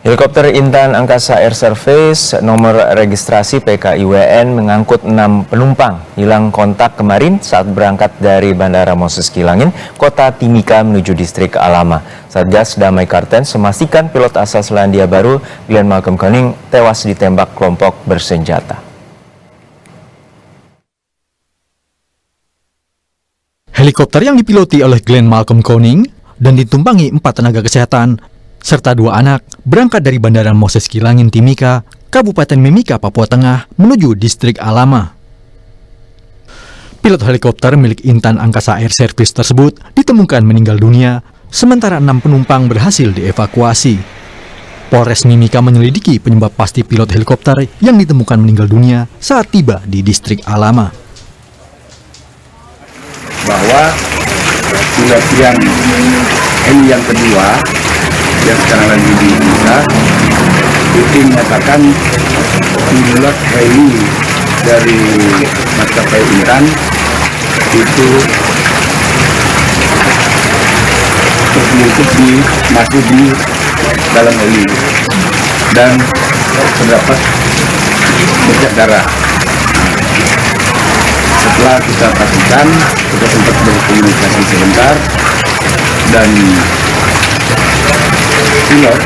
Helikopter Intan Angkasa Air Service nomor registrasi PKIWN mengangkut 6 penumpang hilang kontak kemarin saat berangkat dari Bandara Moses Kilangin, Kota Timika menuju Distrik Alama. Satgas Damai Kartens memastikan pilot asal Selandia Baru, Glenn Malcolm Koning, tewas ditembak kelompok bersenjata. Helikopter yang dipiloti oleh Glenn Malcolm Koning dan ditumpangi 4 tenaga kesehatan serta 2 anak berangkat dari Bandara Moses Kilangin Timika, Kabupaten Mimika, Papua Tengah menuju Distrik Alama. Pilot helikopter milik Intan Angkasa Air Service tersebut ditemukan meninggal dunia, sementara 6 penumpang berhasil dievakuasi. Polres Mimika menyelidiki penyebab pasti pilot helikopter yang ditemukan meninggal dunia saat tiba di Distrik Alama. Bahwa pilot yang yang kedua yang sekarang lagi di Timika itu menyatakan pilot heli dari maskapai Intan itu tergelincir masuk di dalam heli dan terdapat bercak darah. Setelah kita pastikan, kita sempat berkomunikasi sebentar dan pilot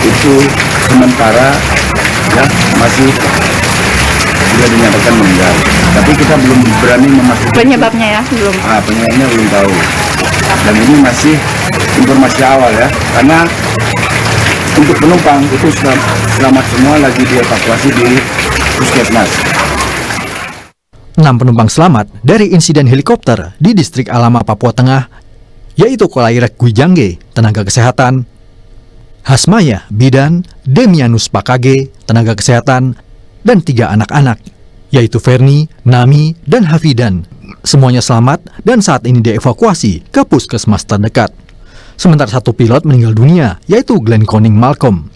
itu sementara ya masih sudah dinyatakan meninggal. Tapi kita belum berani memastikan penyebabnya ya, belum. Penyebabnya belum tahu. Dan ini masih informasi awal ya, karena untuk penumpang itu selamat semua lagi dievakuasi di puskesmas. 6 penumpang selamat dari insiden helikopter di Distrik Alama, Papua Tengah, yaitu Kolairek Gwijangge, tenaga kesehatan, Hasmaya Bidan, Demianus Pakage, tenaga kesehatan, dan 3 anak-anak, yaitu Ferni, Nami, dan Hafidan. Semuanya selamat dan saat ini dievakuasi ke puskesmas terdekat. Sementara 1 pilot meninggal dunia, yaitu Glenn Koning Malcolm.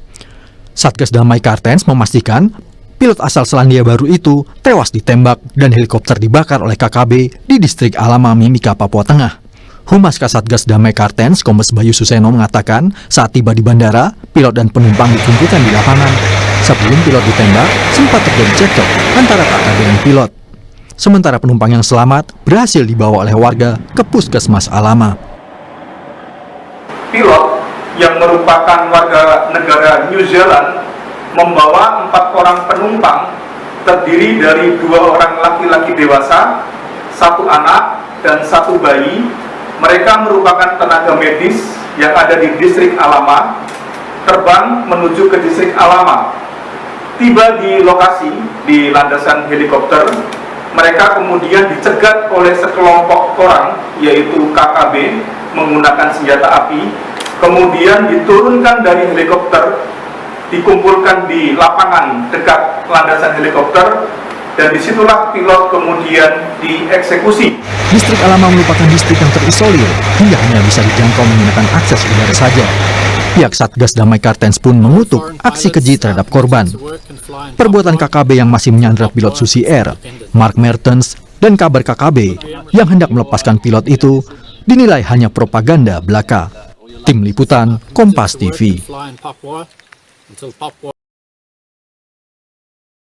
Satgas Damai Kartens memastikan pilot asal Selandia Baru itu tewas ditembak dan helikopter dibakar oleh KKB di Distrik Alama, Mimika, Papua Tengah. Humas Kasatgas Damai Kartens, Kombes Bayu Suseno mengatakan saat tiba di bandara, pilot dan penumpang dikumpulkan di lapangan. Sebelum pilot ditembak, sempat terjadi cekcok antara KKB dan pilot. Sementara penumpang yang selamat berhasil dibawa oleh warga ke Puskesmas Alama. Pilot yang merupakan warga negara New Zealand membawa 4 orang penumpang terdiri dari 2 orang laki-laki dewasa, 1 anak, dan 1 bayi. Mereka merupakan tenaga medis yang ada di Distrik Alama, terbang menuju ke Distrik Alama. Tiba di lokasi, di landasan helikopter, mereka kemudian dicegat oleh sekelompok orang, yaitu KKB, menggunakan senjata api, kemudian diturunkan dari helikopter, dikumpulkan di lapangan dekat landasan helikopter, dan disitulah pilot kemudian dieksekusi. Distrik Alama merupakan distrik yang terisolir hingga hanya bisa dijangkau menggunakan akses udara saja. Pihak Satgas Damai Kartens pun mengutuk aksi keji terhadap korban. Perbuatan KKB yang masih menyandra pilot Susi Air, Mark Mertens, dan kabar KKB yang hendak melepaskan pilot itu dinilai hanya propaganda belaka. Tim Liputan, Kompas TV.